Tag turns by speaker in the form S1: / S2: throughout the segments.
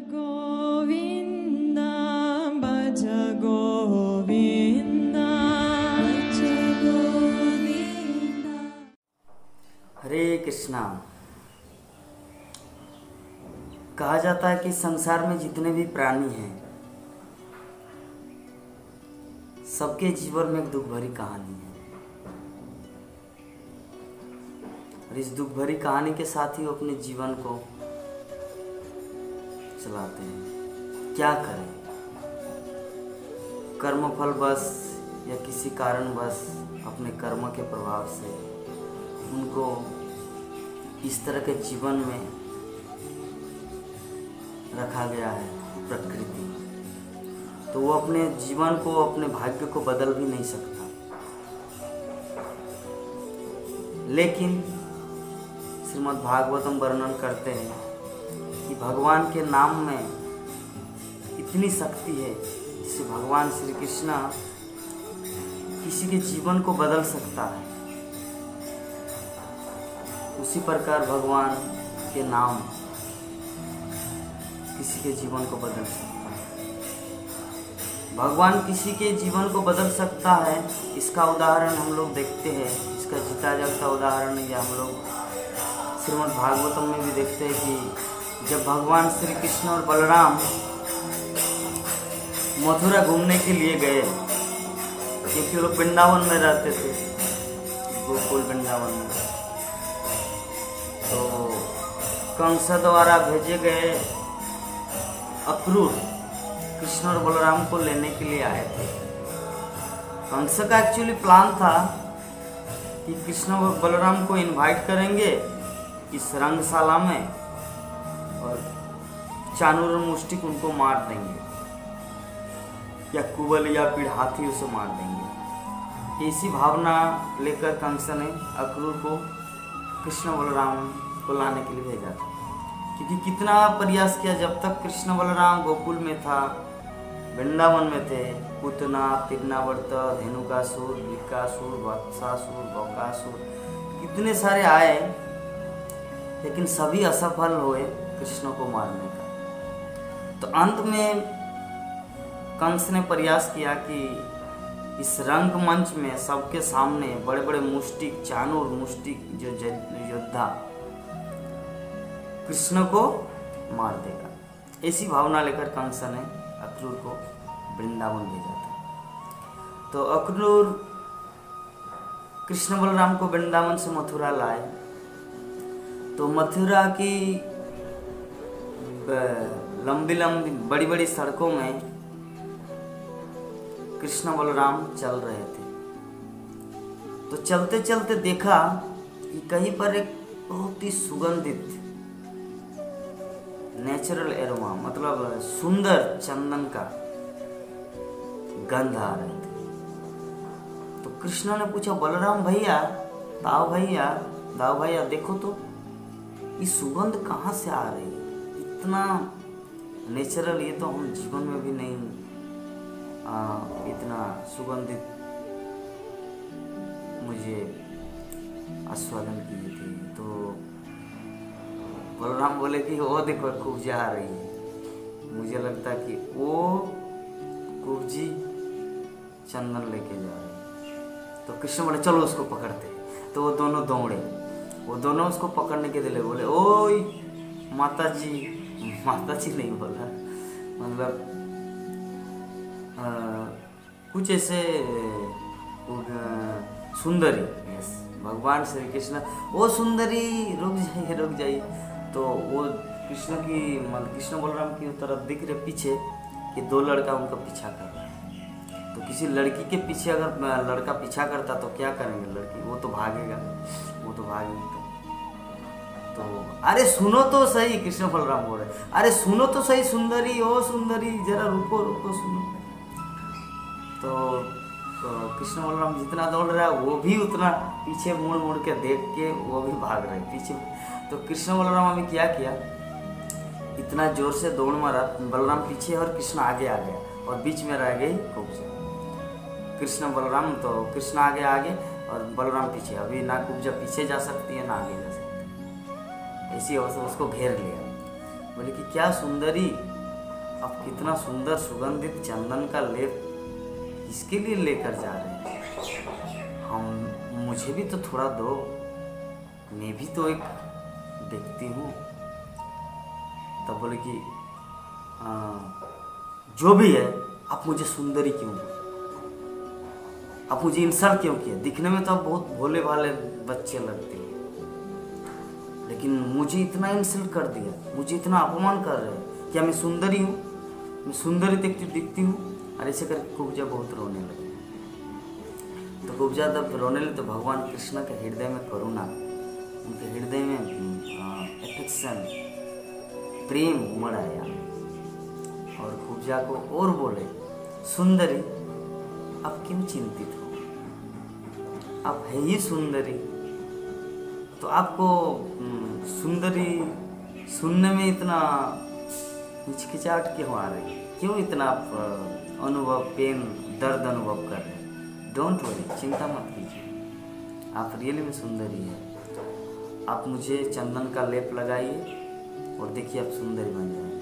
S1: गोविंद भज गोविंद भज गोविंद।
S2: हरे कृष्णा। कहा जाता है कि संसार में जितने भी प्राणी हैं सबके जीवन में एक दुख भरी कहानी है, और इस दुख भरी कहानी के साथ ही वो अपने जीवन को चलाते हैं। क्या करें, कर्मफल बस या किसी कारणवश अपने कर्म के प्रभाव से उनको इस तरह के जीवन में रखा गया है प्रकृति, तो वो अपने जीवन को, अपने भाग्य को बदल भी नहीं सकता। लेकिन श्रीमद् भागवतम वर्णन करते हैं कि भगवान के नाम में इतनी शक्ति है जिससे भगवान श्री कृष्ण किसी के जीवन को बदल सकता है। उसी प्रकार भगवान के नाम किसी के जीवन को बदल सकता है। भगवान किसी के जीवन को बदल सकता है, इसका उदाहरण हम लोग देखते हैं। इसका जीता जागता उदाहरण ये हम लोग श्रीमद् भागवतम में भी देखते हैं कि जब भगवान श्री कृष्ण और बलराम मथुरा घूमने के लिए गए, क्योंकि वो लोग वृंदावन में रहते थे, गोकुल वृंदावन में, तो कंस द्वारा भेजे गए अक्रूर कृष्ण और बलराम को लेने के लिए आए थे। कंस का एक्चुअली प्लान था कि कृष्ण और बलराम को इनवाइट करेंगे इस रंगशाला में और चाणूर और मुष्टिक उनको मार देंगे, या कुबल या फिर हाथी उसे मार देंगे। इसी भावना लेकर कंस ने अक्रूर को कृष्ण बलराम को लाने के लिए भेजा था। क्योंकि कितना प्रयास किया, जब तक कृष्ण बलराम गोकुल में था, वृंदावन में थे, पूतना, तिग्नावर्त, धेनुकासुर, वृकासुर, वत्सासुर, बकासुर, कितने सारे आए, लेकिन सभी असफल हुए कृष्ण को मारने का। तो अंत में कंस ने प्रयास किया कि इस रंगमंच में सबके सामने बड़े बड़े मुष्टिक, चाणूर मुष्टिक जो योद्धा कृष्ण को मार देगा। ऐसी भावना लेकर कंस ने अक्रूर को वृंदावन भेजा था। तो अक्रूर कृष्ण बलराम को वृंदावन से मथुरा लाए। तो मथुरा की लंबी लंबी बड़ी बड़ी सड़कों में कृष्ण बलराम चल रहे थे। तो चलते चलते देखा कि कहीं पर एक बहुत ही सुगंधित नेचुरल एरोमा, मतलब सुंदर चंदन का गंध आ रहे थे। तो कृष्ण ने पूछा, बलराम भैया, दाऊ भैया देखो तो ये सुगंध कहाँ से आ रही है? इतना नेचुरल ये तो हम जीवन में भी नहीं इतना सुगंधित मुझे आस्वादन किए थे। तो बलराम बोले कि वो देखो कुब्जी आ रही है, मुझे लगता कि वो कुब्जी चंदन लेके जा रही है। तो कृष्ण बोले चलो उसको पकड़ते। तो वो दोनों दौड़े, वो दोनों उसको पकड़ने के लिए बोले, ओए माता जी नहीं बोला, मतलब कुछ ऐसे सुंदरी, यस, भगवान श्री कृष्ण, वो सुंदरी रुक जाइए। तो वो कृष्ण बलराम की तरफ दिख रहे पीछे कि दो लड़का उनका पीछा कर रहा है। तो किसी लड़की के पीछे अगर लड़का पीछा करता तो क्या करेंगे लड़की, वो तो भागेगा। तो अरे सुनो तो सही, कृष्ण बलराम बोल रहे, अरे सुनो तो सही सुंदरी, ओ सुंदरी जरा रुको सुनो। तो कृष्ण बलराम जितना दौड़ रहा है वो भी उतना पीछे मुड़ के देख के वो भी भाग रहे पीछे। तो कृष्ण बलराम अभी क्या किया, इतना जोर से दौड़ मारा, बलराम पीछे और कृष्ण आगे आ गया और बीच में रह गई कुब्जा। कृष्ण बलराम, तो कृष्ण आगे और बलराम पीछे। अभी ना कुब्जा पीछे जा सकती है ना आगे जा सकती है, ऐसी अवस्था उसको घेर लिया। बोले कि क्या सुंदरी, अब कितना सुंदर सुगंधित चंदन का लेप इसके लिए लेकर जा रहे हैं। मुझे भी तो थोड़ा दो, मैं भी तो एक व्यक्ति हूँ। तब बोले कि जो भी है, आप मुझे सुंदरी क्यों, आप मुझे इंसल्ट क्यों किया? दिखने में तो आप बहुत भोले भाले बच्चे लगते हो, लेकिन मुझे इतना इंसल्ट कर दिया, मुझे इतना अपमान कर रहे हैं। क्या मैं सुंदरी हूँ? मैं सुंदरी दिखती हूँ? और ऐसे करके कुब्जा बहुत रोने लगे। तो कुब्जा जब रोने लगे तो भगवान कृष्ण के हृदय में करुणा, उनके हृदय में एफेक्शन, प्रेम उमड़ आया और कुब्जा को और बोले, सुंदरी आप क्यों चिंतित हो? आप है ही सुंदरी, तो आपको सुंदरी सुनने में इतना हिचकिचाहट क्यों आ रही है? क्यों इतना आप अनुभव, पेन, दर्द अनुभव कर रहे हैं? डोंट वरी, चिंता मत कीजिए, आप रियली में सुंदरी है। आप मुझे चंदन का लेप लगाइए और देखिए आप सुंदरी बन जाएंगे।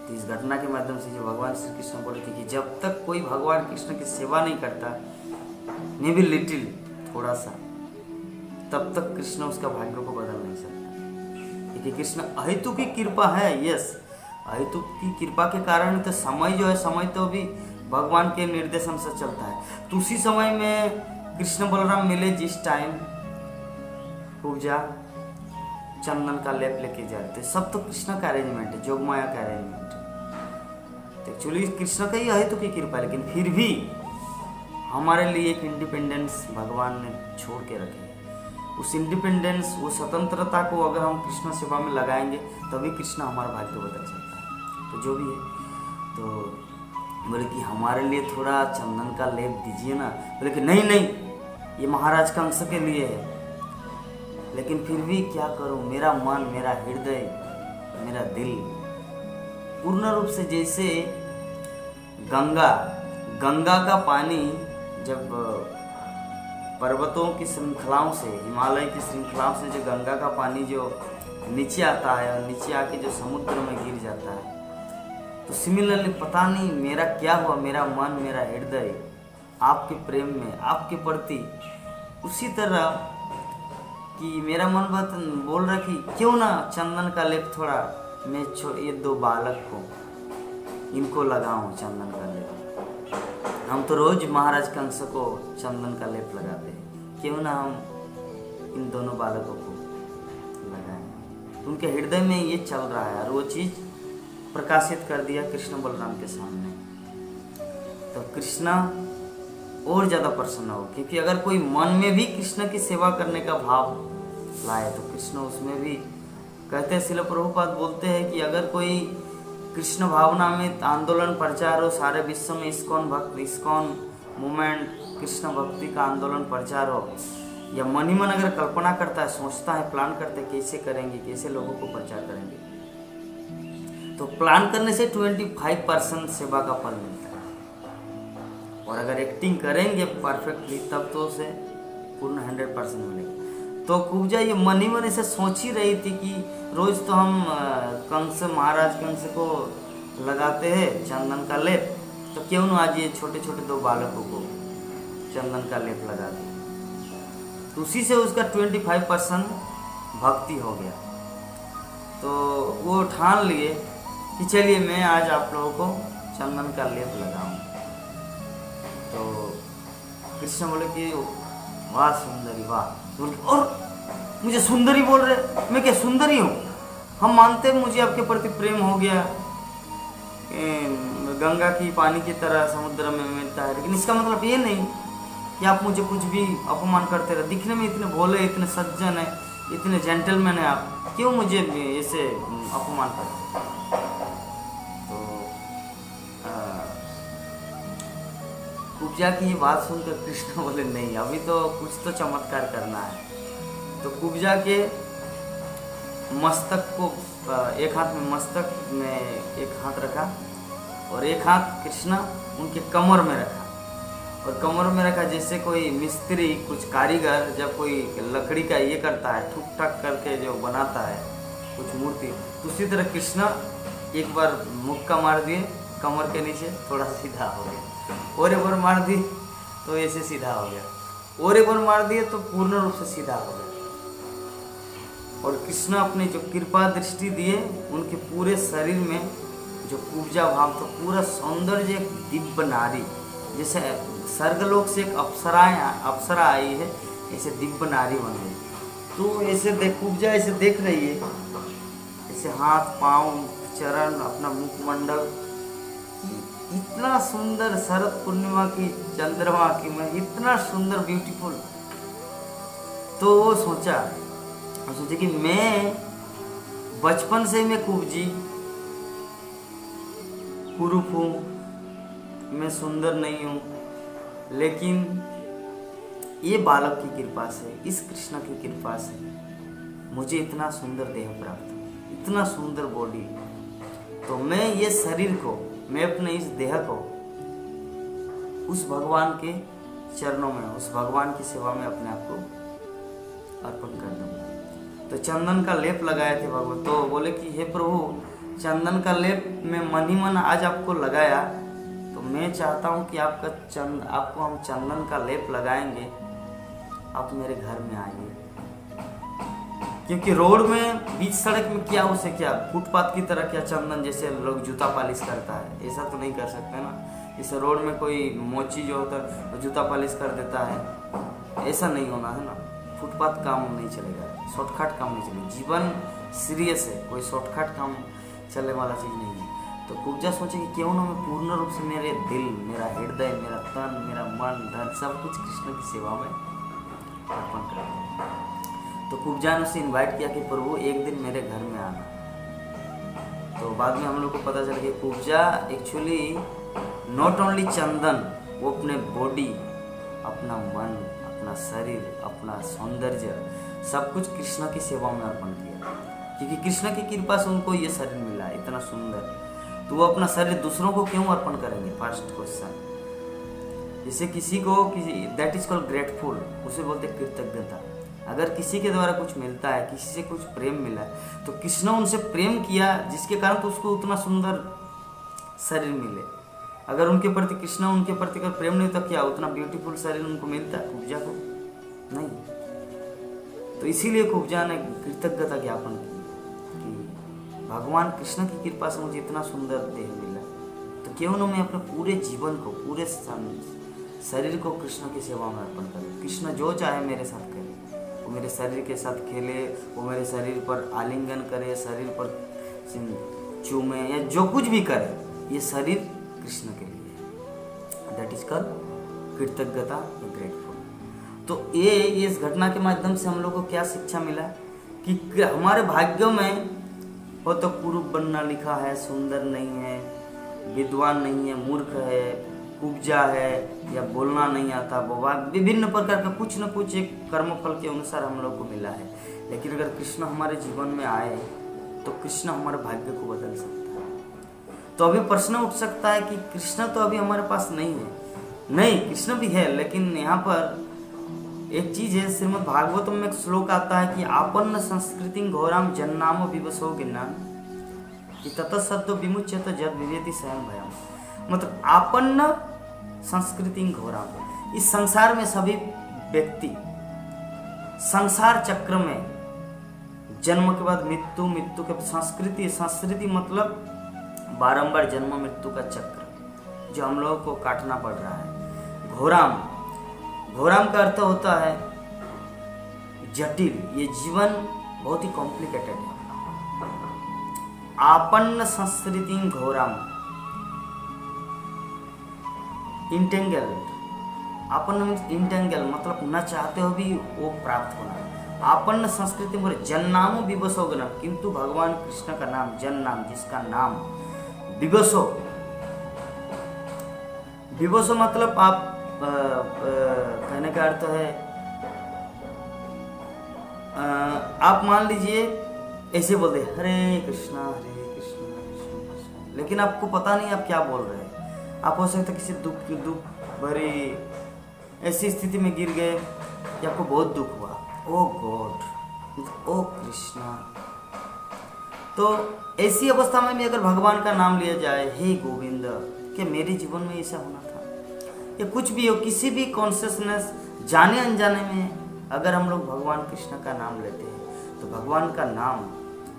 S2: तो इस घटना के माध्यम से जो भगवान श्री कृष्ण बोले थे कि जब तक कोई भगवान कृष्ण की सेवा नहीं करता, मे बी लिटिल, थोड़ा सा, तब तक कृष्ण उसका भाग्य को बदल नहीं सकता। क्योंकि कृष्ण अहेतु की कृपा है, यस, अहेतु की कृपा के कारण तो समय जो है, समय तो भी भगवान के निर्देशन से चलता है। तो उसी समय में कृष्ण बलराम मिले जिस टाइम, पूजा चंदन का लेप लेके जाते, सब तो कृष्ण का अरेंजमेंट है, जोग माया का अरेंजमेंट है। तो एक्चुअली कृष्ण का ही अहेतु की कृपा, लेकिन फिर भी हमारे लिए एक इंडिपेंडेंस भगवान ने छोड़ के रखे। उस इंडिपेंडेंस, वो स्वतंत्रता को अगर हम कृष्ण सेवा में लगाएंगे तभी कृष्ण हमारा भाग्य बदल सकता है। तो जो भी है, तो बोले कि हमारे लिए थोड़ा चंदन का लेप दीजिए ना। बोले कि नहीं नहीं, ये महाराज कंस के लिए है। लेकिन फिर भी क्या करूं, मेरा मन, मेरा हृदय, मेरा दिल पूर्ण रूप से, जैसे गंगा का पानी जब पर्वतों की श्रृंखलाओं से, हिमालय की श्रृंखलाओं से जो गंगा का पानी जो नीचे आता है और नीचे आके जो समुद्र में गिर जाता है, तो सिमिलरली पता नहीं मेरा क्या हुआ, मेरा मन, मेरा हृदय आपके प्रेम में, आपके प्रति उसी तरह कि मेरा मन बात बोल रहा कि क्यों ना चंदन का लेप थोड़ा मैं ये दो बालक को, इनको लगाऊं चंदन का लेप। हम तो रोज महाराज कंस को चंदन का लेप लगाते हैं, क्यों ना हम इन दोनों बालकों को लगाएं। तो उनके हृदय में ये चल रहा है और वो चीज़ प्रकाशित कर दिया कृष्ण बलराम के सामने। तो कृष्ण और ज़्यादा प्रसन्न हो, क्योंकि अगर कोई मन में भी कृष्ण की सेवा करने का भाव लाए तो कृष्ण उसमें भी, कहते हैं श्रील प्रभुपाद बोलते हैं कि अगर कोई कृष्ण भावना में आंदोलन प्रचार हो, सारे विश्व में इस्कॉन मूवमेंट, कृष्ण भक्ति का आंदोलन प्रचार हो, या मन ही मन अगर कल्पना करता है, सोचता है, प्लान करते हैं कैसे करेंगे, कैसे लोगों को प्रचार करेंगे, तो प्लान करने से 25% सेवा का फल मिलता है। और अगर एक्टिंग करेंगे परफेक्टली तब तो उसे पूर्ण 100% मिलेगा। तो कुब्जा ये मन ही मन ऐसे सोच ही रही थी कि रोज तो हम कंस, महाराज कंस को लगाते हैं चंदन का लेप, तो क्यों ना आज ये छोटे छोटे दो बालकों को चंदन का लेप लगा दें। तो उसी से उसका 25% भक्ति हो गया। तो वो ठान लिए कि चलिए मैं आज आप लोगों को चंदन का लेप लगाऊं। तो कृष्ण बोले कि वाह सुंदरी, वाह, और मुझे सुंदरी बोल रहे, मैं क्या सुंदरी हूँ? हम मानते हैं मुझे आपके प्रति प्रेम हो गया, गंगा की पानी की तरह समुद्र में मिलता है, लेकिन इसका मतलब ये नहीं कि आप मुझे कुछ भी अपमान करते रहे। दिखने में इतने भोले, इतने सज्जन है, इतने जेंटलमैन है, आप क्यों मुझे ऐसे अपमान करते? तो कुब्जा की ये बात सुनकर कृष्ण बोले नहीं, अभी तो कुछ तो चमत्कार करना है। तो कुब्जा के मस्तक को, एक हाथ में मस्तक में एक हाथ रखा और एक हाथ कृष्ण उनके कमर में रखा, और कमर में रखा जैसे कोई मिस्त्री, कुछ कारीगर जब कोई लकड़ी का ये करता है, ठुक ठक करके जो बनाता है, कुछ मूर्ति। तो उसी तरह कृष्ण एक बार मुक्का मार दिए कमर के नीचे, थोड़ा सीधा हो गया, और एक बार मार दिए तो ऐसे सीधा हो गया, और एक बार मार दिए तो पूर्ण रूप से सीधा हो गया। और कृष्ण अपने जो कृपा दृष्टि दिए, उनके पूरे शरीर में जो कुब्जा भाव था, पूरा सौंदर्य, एक दिव्य नारी, जैसे स्वर्गलोक से एक अप्सरा आई है, ऐसे दिव्य नारी बन गई। तो ऐसे कुब्जा ऐसे देख रही है, ऐसे हाथ पांव चरण अपना मुखमंडल, इतना सुंदर शरद पूर्णिमा की चंद्रमा की में, इतना सुंदर ब्यूटीफुल। तो वो सोचे कि मैं बचपन से मैं कुब्जी कुरूप हूँ, मैं सुंदर नहीं हूँ, लेकिन ये बालक की कृपा से, इस कृष्ण की कृपा से मुझे इतना सुंदर देह प्राप्त हुआ, इतना सुंदर बॉडी। तो मैं ये शरीर को, मैं अपने इस देह को उस भगवान के चरणों में, उस भगवान की सेवा में अपने आप को अर्पण कर दूंगा। तो चंदन का लेप लगाए थे भगवान। तो बोले कि हे प्रभु, चंदन का लेप मैं मन ही मन आज आपको लगाया, तो मैं चाहता हूँ कि आपको हम चंदन का लेप लगाएंगे, आप मेरे घर में आइए। क्योंकि रोड में, बीच सड़क में क्या उसे क्या फुटपाथ की तरह क्या चंदन जैसे लोग जूता पालिश करता है, ऐसा तो नहीं कर सकते ना। इस रोड में कोई मोची जो होता है तो जूता पालिश कर देता है, ऐसा नहीं होना है ना। फुटपाथ काम नहीं चलेगा, शॉर्टकट काम नहीं चलेगा। जीवन सीरियस है, कोई शॉर्टकट काम चलने वाला चीज़ नहीं है। तो कुब्जा सोचे कि क्यों ना मैं पूर्ण रूप से मेरे दिल, मेरा हृदय, मेरा तन, मेरा मन, धन, सब कुछ कृष्ण की सेवा में अर्पण कर दूं। तो कुब्जा ने उसे इन्वाइट किया कि प्रभु एक दिन मेरे घर में आना। तो बाद में हम लोग को पता चला कि कुब्जा एक्चुअली नॉट ओनली चंदन, वो अपने बॉडी, अपना मन, अपना शरीर, अपना सौंदर्य, सब कुछ कृष्ण की सेवा में अर्पण किया। क्योंकि कृष्ण की कृपा से उनको ये शरीर मिला इतना सुंदर, तो वो अपना शरीर दूसरों को क्यों अर्पण करेंगे? First question. जैसे किसी को दैट इज कॉल्ड ग्रेटफुल, उसे बोलते कृतज्ञता। अगर किसी के द्वारा कुछ मिलता है, किसी से कुछ प्रेम मिला है, तो कृष्ण उनसे प्रेम किया जिसके कारण तो उसको उतना सुंदर शरीर मिले। अगर उनके प्रति कृष्ण उनके प्रति अगर प्रेम नहीं तो क्या उतना ब्यूटीफुल शरीर उनको मिलता है? कुब्जा को नहीं। तो इसीलिए कुब्जा ने कृतज्ञता ज्ञापन की कि भगवान कृष्ण की कृपा से मुझे इतना सुंदर देह मिला, तो क्यों ना मैं अपने पूरे जीवन को, पूरे शरीर को कृष्ण की सेवा में अर्पण करूं। कृष्ण जो चाहे मेरे साथ करे, वो मेरे शरीर के साथ खेले, वो मेरे शरीर पर आलिंगन करे, शरीर पर चूमे या जो कुछ भी करे, ये शरीर कृष्ण के लिए। दैट इज कॉल्ड कृतज्ञता या ग्रेटफुल। तो ये इस घटना के माध्यम से हम लोग को क्या शिक्षा मिला कि हमारे भाग्यों में हो तो कुरूप बनना लिखा है, सुंदर नहीं है, विद्वान नहीं है, मूर्ख है, कुब्जा है, या बोलना नहीं आता, बाबा, विभिन्न प्रकार का कुछ न कुछ एक कर्मफल के अनुसार हम लोग को मिला है। लेकिन अगर कृष्ण हमारे जीवन में आए तो कृष्ण हमारे भाग्य को बदल सकता है। तो अभी प्रश्न उठ सकता है कि कृष्ण तो अभी हमारे पास नहीं है। नहीं, कृष्ण भी है, लेकिन यहाँ पर एक चीज है। श्रीमद् भागवतम में एक श्लोक आता है कि आपन्न संस्कृति घोराम जन्नाम विवशो गिन्नाम कि ततः सत्व विमुच्यत जब विवेति स्वयं भयम। मतलब आपन्न संस्कृति घोराम, इस संसार में सभी व्यक्ति संसार चक्र में जन्म के बाद मृत्यु, मृत्यु के संस्कृति मतलब बारंबार जन्म मृत्यु का चक्र जो हम लोगों को काटना पड़ रहा है। घोराम का अर्थ होता है जटिल। ये जीवन बहुत ही कॉम्प्लिकेटेड है। आपन्न संस्कृति घोराम, इंटेंगल। आपन्न इंटेंगल मतलब न चाहते हो भी वो प्राप्त होना। आपन्न संस्कृति बोले जन्नामो विवशो गणम, किंतु भगवान कृष्ण का नाम जन नाम, जिसका नाम विवशो। विवशो मतलब आप कहने का अर्थ है आप मान लीजिए ऐसे बोलते हरे कृष्णा हरे कृष्णा कृष्ण कृष्ण, लेकिन आपको पता नहीं आप क्या बोल रहे हैं। आप हो सकता है किसी दुख भरी ऐसी स्थिति में गिर गए कि आपको बहुत दुख हुआ। ओ गॉड, ओ कृष्णा, तो ऐसी अवस्था में भी अगर भगवान का नाम लिया जाए, हे गोविंद, क्या मेरे जीवन में ऐसा होना था? या कुछ भी हो, किसी भी कॉन्शियसनेस जाने अनजाने में अगर हम लोग भगवान कृष्ण का नाम लेते हैं तो भगवान का नाम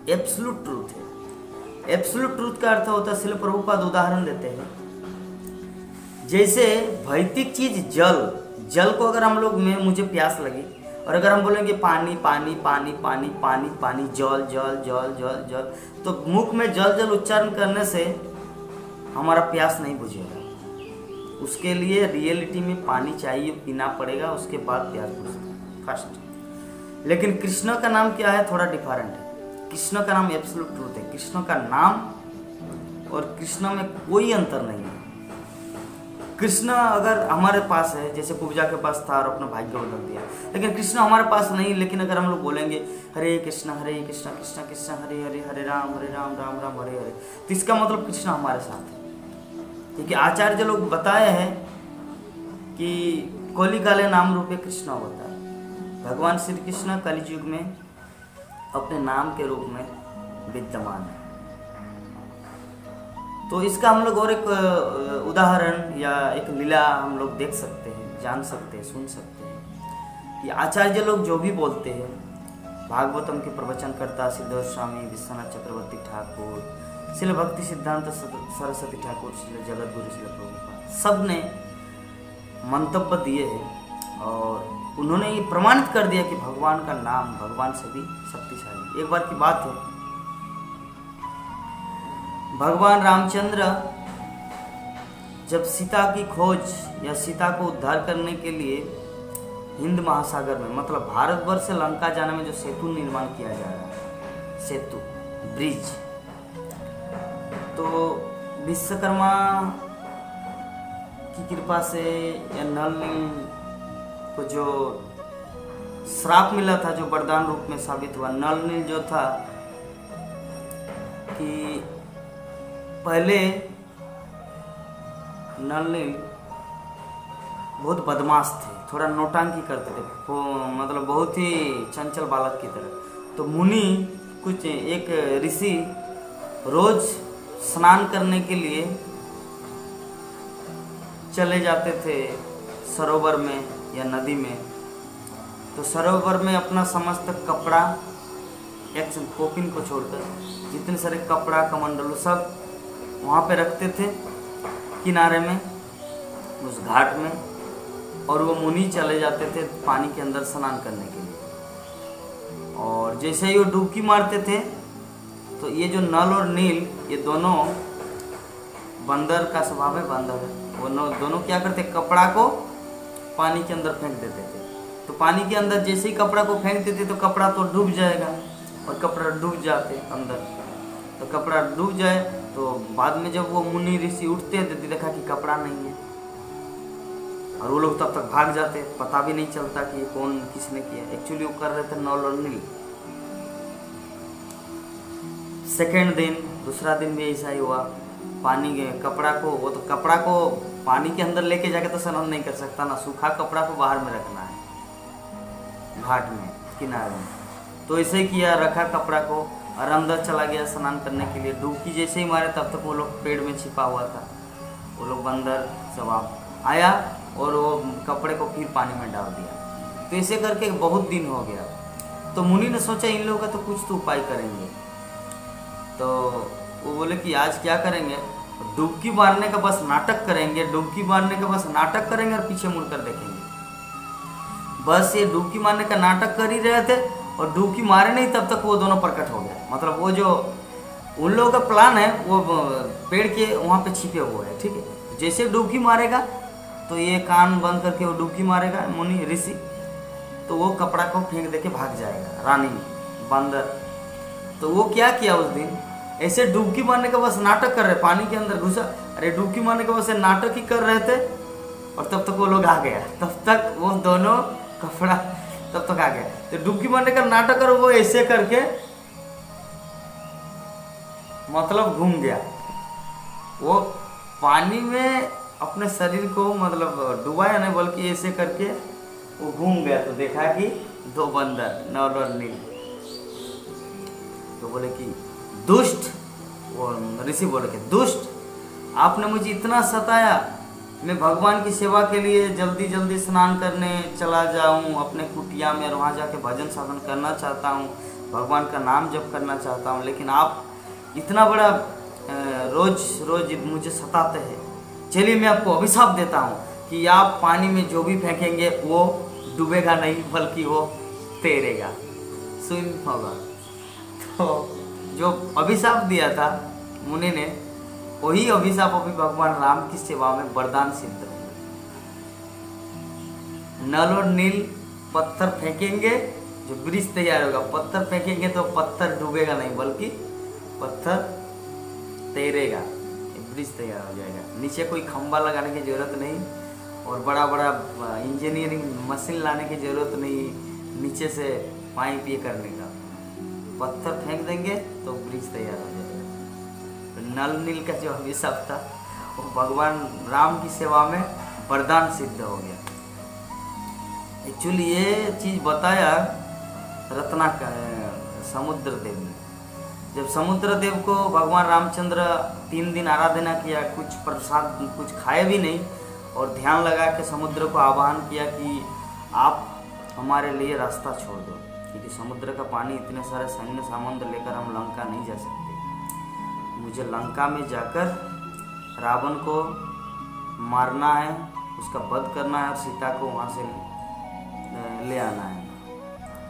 S2: एब्सोल्यूट ट्रूथ है। एब्सोल्यूट ट्रूथ का अर्थ होता है, श्रील प्रभुपाद उदाहरण देते हैं, जैसे भौतिक चीज जल को अगर हम लोग मुझे प्यास लगी और अगर हम बोलेंगे पानी पानी पानी पानी पानी पानी जल जल जल जल जल, तो मुख में जल जल उच्चारण करने से हमारा प्यास नहीं बुझेगा। उसके लिए रियलिटी में पानी चाहिए, पीना पड़ेगा, उसके बाद प्यास बुझेगा फर्स्ट। लेकिन कृष्ण का नाम क्या है, थोड़ा डिफरेंट है। कृष्ण का नाम एब्सोल्यूट ट्रूथ है। कृष्ण का नाम और कृष्ण में कोई अंतर नहीं है। कृष्ण अगर हमारे पास है, जैसे पूजा के पास था और अपना भाग्य बदल दिया, लेकिन कृष्ण हमारे पास नहीं। लेकिन अगर हम लोग बोलेंगे हरे कृष्ण कृष्ण कृष्ण हरे हरे, हरे राम राम राम हरे हरे, तो इसका मतलब कृष्ण हमारे साथ है। क्योंकि आचार्य लोग बताए हैं कि कली काले नाम रूपे कृष्ण होता है। भगवान श्री कृष्ण कलियुग में अपने नाम के रूप में विद्यमान है। तो इसका हम लोग और एक उदाहरण या एक लीला हम लोग देख सकते हैं, जान सकते हैं, सुन सकते हैं कि आचार्य लोग जो भी बोलते हैं, भागवतम के प्रवचन करता सिद्धेश्वर स्वामी, विश्वनाथ चक्रवर्ती ठाकुर, श्रील भक्ति सिद्धांत सरस्वती ठाकुर, श्रील जगत गुरु श्रील प्रभुपाद, सब ने मंतव्य दिए हैं और उन्होंने ये प्रमाणित कर दिया कि भगवान का नाम भगवान से भी शक्तिशाली। एक बार की बात है, भगवान रामचंद्र जब सीता की खोज या सीता को उद्धार करने के लिए हिंद महासागर में, मतलब भारतवर्ष से लंका जाने में जो सेतु निर्माण किया जा रहा है, सेतु ब्रिज, तो विश्वकर्मा की कृपा से या नल को जो श्राप मिला था, जो वरदान रूप में साबित हुआ, नल नील जो था कि पहले नल नील बहुत बदमाश थे, थोड़ा नौटंकी करते थे, मतलब बहुत ही चंचल बालक की तरह। तो मुनि कुछ एक ऋषि रोज स्नान करने के लिए चले जाते थे सरोवर में या नदी में। तो सरोवर में अपना समस्त कपड़ा, एक कोपिन को छोड़कर जितने सारे कपड़ा कमंडलू सब वहाँ पे रखते थे किनारे में, उस घाट में, और वो मुनि चले जाते थे पानी के अंदर स्नान करने के लिए। और जैसे ही वो डुबकी मारते थे तो ये जो नल और नील, ये दोनों बंदर का स्वभाव है, बंदर है, वो दोनों क्या करते, कपड़ा को पानी के अंदर फेंक देते थे। तो पानी के अंदर जैसे ही कपड़ा को फेंक देते तो कपड़ा तो डूब जाएगा, और कपड़ा डूब जाते अंदर, तो कपड़ा डूब जाए तो बाद में जब वो मुनि ऋषि उठते हैं तो देखा कि कपड़ा नहीं है, और वो लोग तब तक भाग जाते, पता भी नहीं चलता कि कौन किसने किया। एक्चुअली वो कर रहे थे नल और नील। सेकेंड दिन, दूसरा दिन भी ऐसा ही हुआ। पानी के कपड़ा को, वो तो कपड़ा को पानी के अंदर लेके जाके तो स्नान नहीं कर सकता ना, सूखा कपड़ा को बाहर में रखना है घाट में किनारे में। तो ऐसे ही किया, रखा कपड़ा को और अंदर चला गया स्नान करने के लिए। डुबकी जैसे ही मारे तब तक वो लोग पेड़ में छिपा हुआ था, वो लोग बंदर सब आया और वो कपड़े को फिर पानी में डाल दिया। तो ऐसे करके बहुत दिन हो गया। तो मुनि ने सोचा इन लोगों का तो कुछ तो उपाय करेंगे। तो वो बोले कि आज क्या करेंगे, डुबकी मारने का बस नाटक करेंगे, डुबकी मारने का बस नाटक करेंगे और पीछे मुड़कर देखेंगे। बस ये डुबकी मारने का नाटक कर ही रहे थे और डुबकी मारे नहीं तब तक वो दोनों प्रकट हो गए। मतलब वो जो उन लोगों का प्लान है वो पेड़ के वहाँ पे छिपे हुए हैं, ठीक है। जैसे डुबकी मारेगा तो ये कान बंद करके वो डुबकी मारेगा मुनि ऋषि, तो वो कपड़ा को फेंक देके भाग जाएगा रानी बंदर। तो वो क्या किया उस दिन, ऐसे डुबकी मारने का बस नाटक कर रहे, पानी के अंदर घुसा, अरे डुबकी मारने का बस नाटक ही कर रहे थे, और तब तक वो लोग आ गया, तब तक वो दोनों कपड़ा तब तक आ गया। तो डुबकी मारने का नाटक कर वो ऐसे करके मतलब घूम गया, वो पानी में अपने शरीर को मतलब डुबाया नहीं बल्कि ऐसे करके वो घूम गया। तो देखा कि दो बंदर नल और नील। तो बोले कि दुष्ट, वो ऋषि बोले कि दुष्ट, आपने मुझे इतना सताया, मैं भगवान की सेवा के लिए जल्दी जल्दी स्नान करने चला जाऊं अपने कुटिया में और वहाँ जाके भजन साधन करना चाहता हूँ, भगवान का नाम जप करना चाहता हूँ, लेकिन आप इतना बड़ा रोज रोज मुझे सताते हैं। चलिए मैं आपको अभिशाप देता हूँ कि आप पानी में जो भी फेंकेंगे वो डूबेगा नहीं बल्कि वो तैरेगा, स्विम होगा। तो जो अभिशाप दिया था मुनि ने, वही अभिशाप अभी भगवान राम की सेवा में वरदान सिद्ध हुआ। नल और नील पत्थर फेंकेंगे, जो ब्रिज तैयार होगा, पत्थर फेंकेंगे तो पत्थर डूबेगा नहीं बल्कि पत्थर तैरेगा, ब्रिज तैयार हो जाएगा। नीचे कोई खंबा लगाने की जरूरत नहीं और बड़ा बड़ा इंजीनियरिंग मशीन लाने की जरूरत नहीं, नीचे से पाइप ये करने का, पत्थर फेंक देंगे तो ब्रिज तैयार हो जाएगा। तो नल नील का जो अभिशाप था वो भगवान राम की सेवा में वरदान सिद्ध हो गया। एक्चुअली ये चीज बताया समुद्र देव ने। जब समुद्र देव को भगवान रामचंद्र 3 दिन आराधना किया, कुछ प्रसाद कुछ खाए भी नहीं, और ध्यान लगा के समुद्र को आह्वान किया कि आप हमारे लिए रास्ता छोड़ दो, क्योंकि समुद्र का पानी इतने सारे सैन्य सामंत लेकर हम लंका नहीं जा सकते। मुझे लंका में जाकर रावण को मारना है, उसका वध करना है और सीता को वहाँ से ले आना है।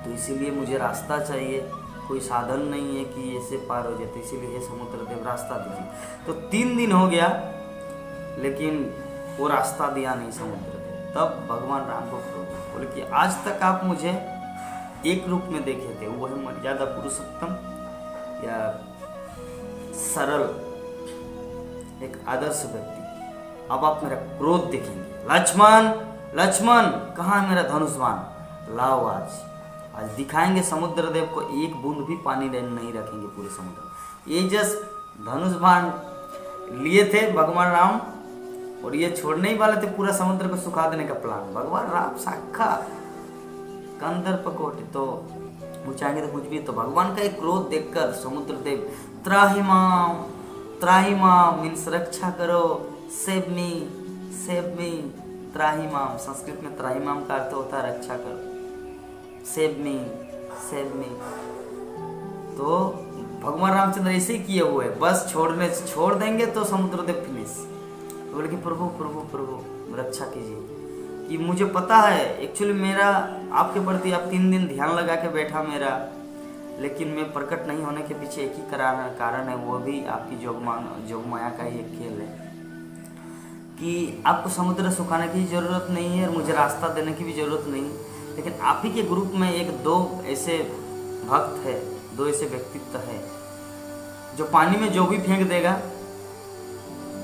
S2: तो इसीलिए मुझे रास्ता चाहिए, कोई साधन नहीं है कि ऐसे पार हो जाते, इसीलिए ये समुद्र देव रास्ता दीजिए। तो 3 दिन हो गया लेकिन वो रास्ता दिया नहीं समुद्र देव। तब भगवान राम को क्रोध बोले कि आज तक आप मुझे एक रूप में देखे थे, वो है मर्यादा पुरुषोत्तम या सरल एक आदर्श व्यक्ति, अब आप मेरा क्रोध देखेंगे। लक्ष्मण लक्ष्मण कहाँ है मेरा धनुष बाण, लाओ आज दिखाएंगे समुद्र देव को, एक बूंद भी पानी नहीं रखेंगे पूरे समुद्र। ये जस्ट धनुष बाण लिए थे भगवान राम और ये छोड़ने ही वाले थे, पूरा समुद्र को सुखा देने का प्लान। भगवान राम साक्षात कंदर पकोटे तो पूछाएंगे तो कुछ भी। तो भगवान का एक क्रोध देखकर समुद्र देव त्राहिमाम मीन्स रक्षा करो, सेव मी त्राहिमाम, संस्कृत में त्राहिमाम का अर्थ होता है रक्षा करो, सेव मी। तो भगवान रामचंद्र ऐसे ही किए हुए, बस छोड़ देंगे तो समुद्र देव फिनिश। तो बोले कि प्रभु प्रभु प्रभु रक्षा कीजिए, कि मुझे पता है एक्चुअली मेरा आपके प्रति आप 3 दिन ध्यान लगा के बैठा मेरा, लेकिन मैं प्रकट नहीं होने के पीछे एक ही कारण है, वो भी आपकी जोगमाया का ही एक खेल है कि आपको समुद्र सुखाने की जरूरत नहीं है और मुझे रास्ता देने की भी जरूरत नहीं, लेकिन आप ही के ग्रुप में 1-2 ऐसे भक्त है, 2 ऐसे व्यक्तित्व है जो पानी में जो भी फेंक देगा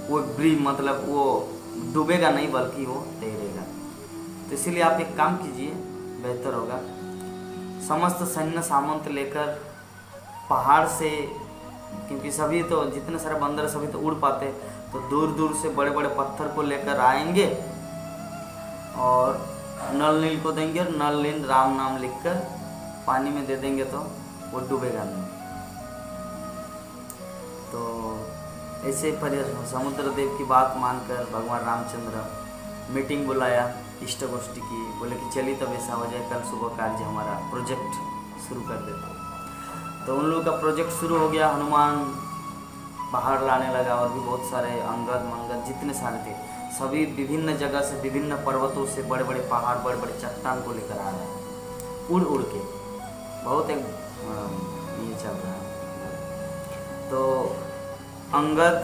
S2: वो मतलब वो डूबेगा नहीं बल्कि वो तैरेगा। तो इसीलिए आप एक काम कीजिए, बेहतर होगा, समस्त सैन्य सामंत लेकर पहाड़ से, क्योंकि सभी तो जितने सारे बंदर सभी तो उड़ पाते, तो दूर दूर से बड़े बड़े पत्थर को लेकर आएंगे और नल नील को देंगे और नल नील राम नाम लिखकर पानी में दे देंगे तो वो डूबेगा नहीं। तो ऐसे समुद्र देव की बात मानकर भगवान रामचंद्र मीटिंग बुलाया, इष्ट गोष्ठी की, बोले कि चलिए तब ऐसा हो जाए, कल सुबह कार्य हमारा प्रोजेक्ट शुरू कर देते। तो उन लोगों का प्रोजेक्ट शुरू हो गया, हनुमान पहाड़ लाने लगा और भी बहुत सारे अंगद मंगद जितने सारे थे सभी विभिन्न जगह से, विभिन्न पर्वतों से बड़े बड़े पहाड़, बड़े बड़े चट्टान को लेकर आ रहे हैं उड़ उड़ के, बहुत एक ये चल रहा है। तो अंगद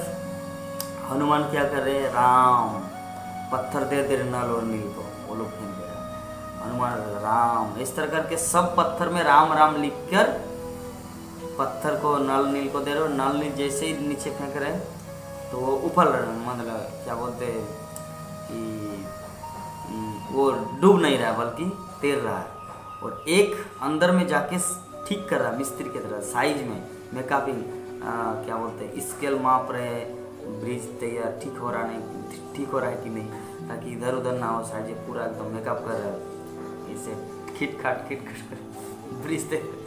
S2: हनुमान क्या कर रहे हैं, राम पत्थर दे दे नल और नील को, वो लोग फेंक दे रहे, हनुमान राम, इस तरह करके सब पत्थर में राम राम लिखकर पत्थर को नल नील को दे रहे हो। नल नील जैसे ही नीचे फेंक रहे तो वो उफल रहे, मतलब क्या बोलते हैं कि वो डूब नहीं रहा बल्कि तैर रहा है, और एक अंदर में जाके ठीक कर रहा है मिस्त्री की तरह साइज में काफ़ी क्या बोलते हैं स्केल माप रहे, ब्रिज तैयार ठीक हो रहा है कि नहीं, ताकि इधर उधर ना हो, साइज पूरा एकदम मेकअप कर रहा है, इसे खिट खाट ब्रिज तैयार।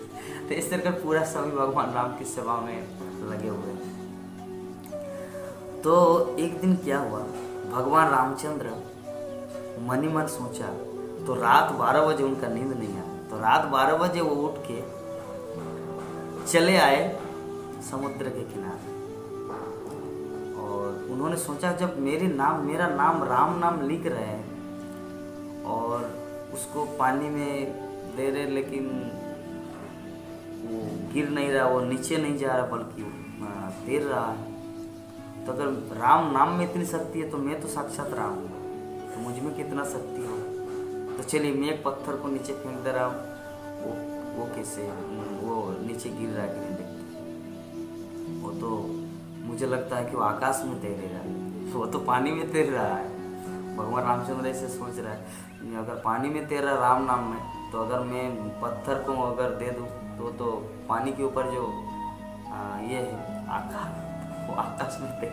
S2: तो इस तरह पूरा सभी भगवान राम की सेवा में लगे हुए हैं। तो एक दिन क्या हुआ, भगवान रामचंद्र मन ही मन सोचा, तो रात 12 बजे उनका नींद नहीं आया, तो रात 12 बजे वो उठ के चले आए समुद्र के किनारे। और उन्होंने सोचा जब मेरा नाम राम नाम लिख रहे हैं और उसको पानी में दे रहे, लेकिन वो गिर नहीं रहा, वो नीचे नहीं जा रहा बल्कि तैर रहा है, तो अगर राम नाम में इतनी शक्ति है तो मैं तो साक्षात राम हूँ, तो मुझ में कितना शक्ति हो। तो चलिए मैं एक पत्थर को नीचे फेंक दे रहा हूँ, वो कैसे वो नीचे गिर रहा है कि नहीं देखते, वो तो मुझे लगता है कि वो आकाश में तैरेगा, वो तो पानी में तैर रहा है। भगवान रामचंद्र ऐसे सोच रहा है, अगर पानी में तैर रहा राम नाम में, तो अगर मैं पत्थर को अगर दे दूँ तो पानी के ऊपर जो ये है आकाश, वो आकाश में तैर।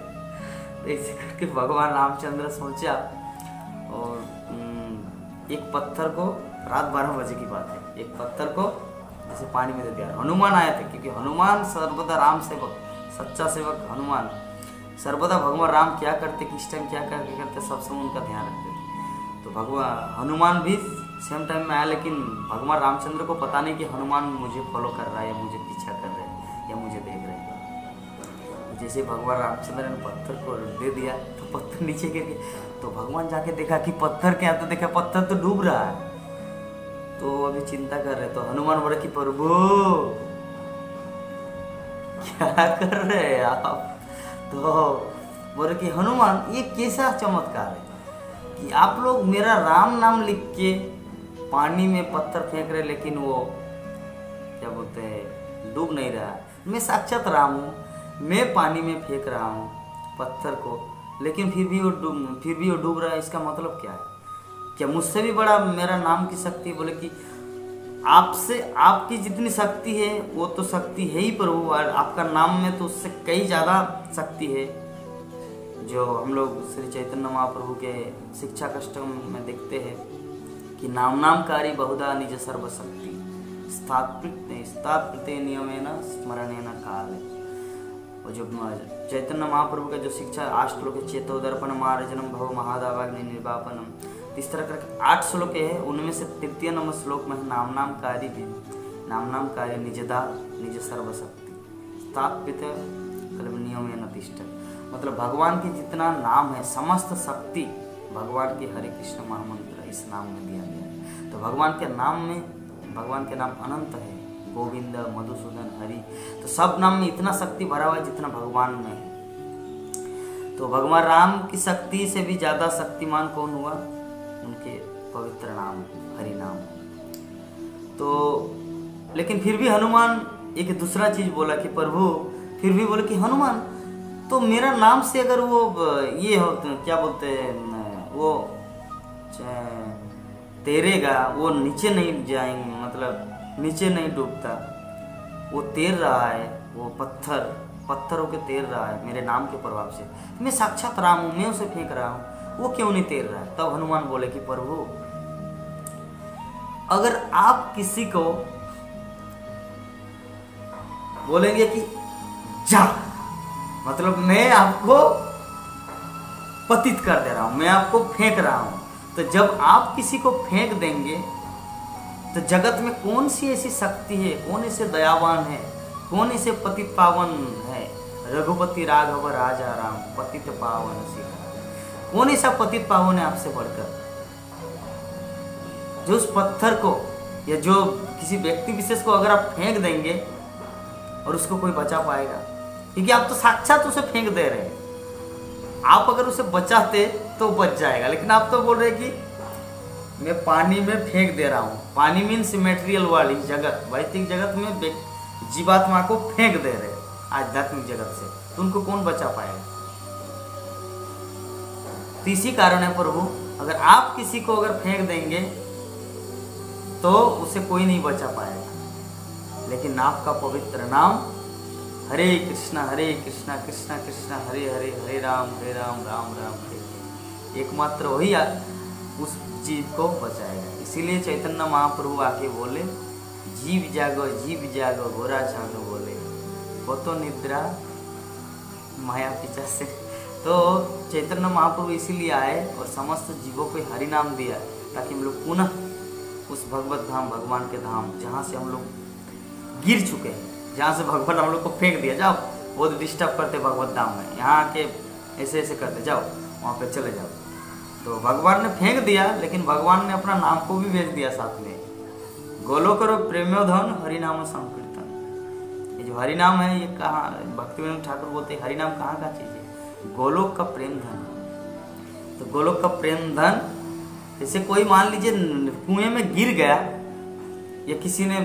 S2: तो ऐसे करके भगवान रामचंद्र सोचा और एक पत्थर को, रात 12 बजे की बात है, एक पत्थर को जैसे पानी में दे दिया। हनुमान आए थे, क्योंकि हनुमान सर्वदा राम सेवक, सच्चा सेवक हनुमान सर्वदा भगवान राम क्या करते, किस टाइम क्या करते, सब समय उनका ध्यान रखते थे। तो भगवान हनुमान भी सेम टाइम में आया, लेकिन भगवान रामचंद्र को पता नहीं कि हनुमान मुझे फॉलो कर रहा है या मुझे पीछा कर रहे हैं या मुझे देख रहे हैं। जैसे भगवान रामचंद्र ने पत्थर को दे दिया तो पत्थर नीचे गिर गया। तो भगवान जाके देखा कि पत्थर क्या, तो देखा पत्थर तो डूब रहा है। तो अभी चिंता कर रहे, तो हनुमान बोले कि प्रभु क्या कर रहे हैं आप। तो बोले कि हनुमान ये कैसा चमत्कार है कि आप लोग मेरा राम नाम लिख के पानी में पत्थर फेंक रहे, लेकिन वो क्या बोलते हैं डूब नहीं रहा। मैं साक्षात राम हूँ, मैं पानी में फेंक रहा हूँ पत्थर को, लेकिन फिर भी वो डूब रहा है। इसका मतलब क्या है? क्या मुझसे भी बड़ा मेरा नाम की शक्ति? बोले कि आपसे आपकी जितनी शक्ति है वो तो शक्ति है ही प्रभु, और आपका नाम में तो उससे कई ज़्यादा शक्ति है, जो हम लोग श्री चैतन्य महाप्रभु के शिक्षा कष्टम में देखते हैं कि नामकारी बहुधा निज सर्वशक्ति स्थापित नियमेन स्मरणेन काले। और जो चैतन्य महाप्रभु का जो शिक्षा 8 श्लोक है, चेतोदर्पण मार्जनम भव महादावाग्नि निर्वापनम, इस तरह करके 8 श्लोक है। उनमें से तृतीय नंबर श्लोक में नामकारी निजदा निज सर्वशक्ति स्थापित नियमेन तिष्ठ। मतलब भगवान के जितना नाम है समस्त शक्ति भगवान के हरे कृष्ण महामंत्र इस नाम में दिया गया है। तो भगवान के नाम अनंत है, गोविंद मधुसूदन हरि, तो सब नाम में इतना शक्ति भरा हुआ है जितना भगवान में है। तो भगवान राम की शक्ति से भी ज्यादा शक्तिमान कौन हुआ? उनके पवित्र नाम हरि नाम। तो लेकिन फिर भी हनुमान एक दूसरा चीज बोला कि प्रभु, फिर भी बोले कि हनुमान तो मेरा नाम से अगर वो ये हो क्या बोलते हैं वो तैरेगा, वो नीचे नहीं जाएंगे, मतलब नीचे नहीं डूबता, वो तैर रहा है, वो पत्थर होकर तैर रहा है मेरे नाम के प्रभाव से, मैं साक्षात राम हूँ, मैं उसे फेंक रहा हूँ, वो क्यों नहीं तैर रहा है? तब हनुमान बोले कि प्रभु अगर आप किसी को बोलेंगे कि जा, मतलब मैं आपको पतित कर दे रहा हूं, मैं आपको फेंक रहा हूं, तो जब आप किसी को फेंक देंगे तो जगत में कौन सी ऐसी शक्ति है, कौन ऐसे दयावान है, कौन ऐसे पतित पावन है? रघुपति राघव राजा राम पतित पावन सिखा, कौन ऐसा पतित पावन है आपसे बढ़कर, जो उस पत्थर को या जो किसी व्यक्ति विशेष को अगर आप फेंक देंगे और उसको कोई बचा पाएगा? क्योंकि आप तो साक्षात उसे फेंक दे रहे हैं, आप अगर उसे बचाते तो बच जाएगा, लेकिन आप तो बोल रहे कि मैं पानी में फेंक दे रहा हूँ। पानी मीन्स मेटेरियल वाली जगत, भौतिक जगत में जीवात्मा को फेंक दे रहे आध्यात्मिक जगत से, तो उनको कौन बचा पाएगा? तो इसी कारण है प्रभु, अगर आप किसी को अगर फेंक देंगे तो उसे कोई नहीं बचा पाएगा, लेकिन आपका पवित्र नाम हरे कृष्णा कृष्णा कृष्णा हरे हरे, हरे राम राम राम हरे, एकमात्र वही उस जीव को बचाएगा। इसीलिए चैतन्य महाप्रभु आके बोले जीव जागो घोरा चांदो बोले, गतो निद्रा माया पीछा से। तो चैतन्य महाप्रभु इसीलिए आए और समस्त जीवों को हरि नाम दिया ताकि हम लोग पुनः उस भगवत धाम, भगवान के धाम, जहाँ से हम लोग गिर चुके हैं, जहाँ से भगवान हम लोग को फेंक दिया, जाओ बहुत डिस्टर्ब करते भगवत धाम में, यहाँ आके ऐसे ऐसे करते, जाओ वहाँ पे चले जाओ। तो भगवान ने फेंक दिया, लेकिन भगवान ने अपना नाम को भी भेज दिया साथ में। गोलो करो प्रेम्योधन हरिनाम संकीर्तन। ये जो हरिनाम है ये कहाँ, भक्तिविनोद ठाकुर बोलते हैं हरिनाम कहाँ का चीज़ है? गोलोक का प्रेम धन। तो गोलोक का प्रेम धन, जैसे कोई मान लीजिए कुएं में गिर गया या किसी ने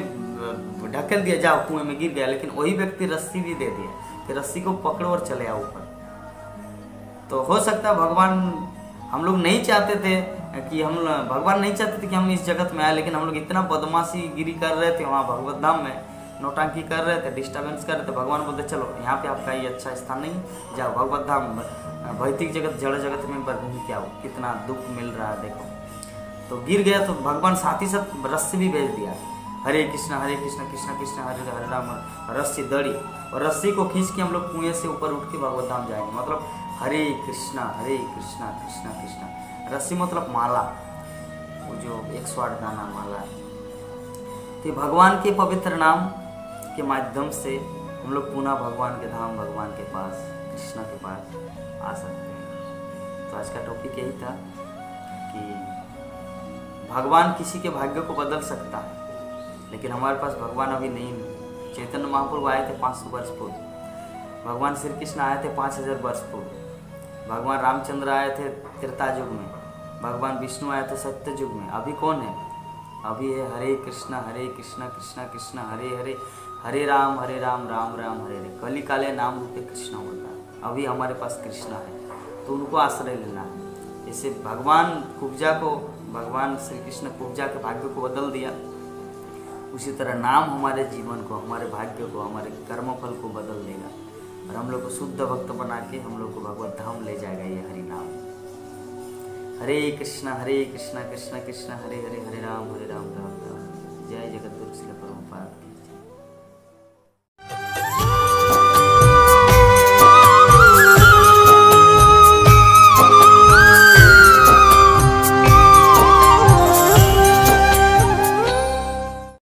S2: ढकेल दिया, जाओ कुएं में गिर गया, लेकिन वही व्यक्ति रस्सी भी दे दिया कि रस्सी को पकड़ो और चले आओ ऊपर। तो हो सकता है भगवान, हम लोग नहीं चाहते थे कि भगवान नहीं चाहते थे कि हम इस जगत में आए, लेकिन हम लोग इतना बदमाशी गिरी कर रहे थे वहाँ भगवत धाम में, नौटंकी कर रहे थे, डिस्टर्बेंस कर रहे थे। भगवान बोलते चलो यहाँ पे आपका ये अच्छा स्थान नहीं, जाओ भगवत धाम, भौतिक जगत, जड़ जगत में घूम के आओ, कितना दुख मिल रहा है देखो। तो गिर गया तो भगवान साथ ही साथ रस्सी भी भेज दिया, हरे कृष्णा कृष्ण कृष्ण हरे हरे राम, रस्सी दड़ी, और रस्सी को खींच के हम लोग कुएं से ऊपर उठ के भगवत धाम जाएंगे। मतलब हरे कृष्णा कृष्ण कृष्ण, रस्सी मतलब माला, वो जो 108 दाना माला है। तो भगवान के पवित्र नाम के माध्यम से हम लोग पुनः भगवान के धाम, भगवान के पास, कृष्णा के पास आ सकते हैं। तो आज का टॉपिक यही था कि भगवान किसी के भाग्य को बदल सकता है, लेकिन हमारे पास भगवान अभी नहीं है। चैतन्य महाप्रभु आए थे 500 वर्ष पूर्व, भगवान श्री कृष्ण आए थे 5000 वर्ष पूर्व, भगवान रामचंद्र आए थे त्रेता युग में, भगवान विष्णु आए थे सत्य युग में। अभी कौन है? अभी है हरे कृष्ण कृष्ण कृष्ण हरे हरे, हरे राम राम राम हरे हरे। कली काले नाम रूपे कृष्ण होता है। अभी हमारे पास कृष्णा है, तो उनको आश्रय लेना है। जैसे भगवान कुब्जा को, भगवान श्री कृष्ण कुब्जा के भाग्य को बदल दिया, उसी तरह नाम हमारे जीवन को, हमारे भाग्य को, हमारे कर्मफल को बदल देगा और हम लोग को शुद्ध भक्त बना के हम लोग को भगवत धाम ले जाएगा ये हरि नाम। हरे कृष्ण कृष्ण कृष्ण हरे हरे, हरे राम राम राम। जय जगद्गुरु श्री प्रभुपाद।